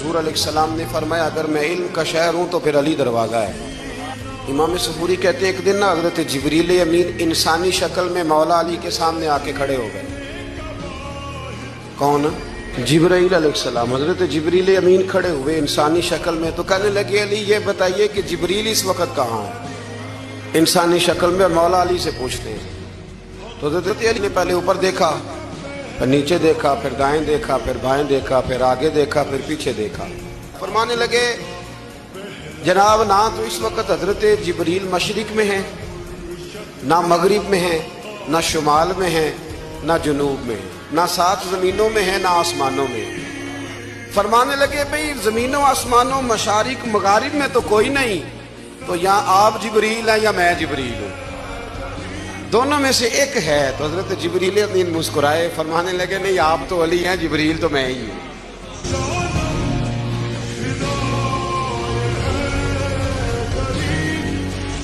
حضور علیہ السلام نے فرمایا اگر میں علم کا شہر ہوں تو پھر علی دروازہ ہے۔ امام سفوری کہتے ہیں ایک دن نا حضرت جبریل امین انسانی شکل میں مولا علی کے سامنے آ کے کھڑے ہو گئے۔ کون؟ جبرائیل علیہ السلام۔ حضرت جبریل امین کھڑے ہوئے انسانی شکل میں، تو کہنے لگے علی یہ بتائیے کہ جبریل اس وقت کہاں ہے؟ انسانی شکل میں، اور مولا علی سے پوچھتے ہیں۔ تو حضرت علی نے پہلے اوپر دیکھا، پھر نیچے دیکھا، پھر دائیں دیکھا، پھر بائیں دیکھا، پھر آگے دیکھا، پھر پیچھے دیکھا۔ فرمانے لگے جناب نہ تو اس وقت حضرت جبریل مشرق میں ہیں، نہ مغرب میں ہیں، نہ شمال میں ہیں، نہ جنوب میں ہیں، نہ 7 زمینوں میں ہیں، نہ آسمانوں میں ہیں۔ فرمانے لگے بھئی زمینوں آسمانوں مشارق مغارب میں تو کوئی نہیں، تو یا آپ جبریل ہیں یا میں جبریل ہوں، دونوں میں سے ایک ہے۔ تو حضرت جبریل امین مسکرائے، فرمانے لگے نہیں آپ تو علی ہیں، جبریل تو میں ہی ہوں۔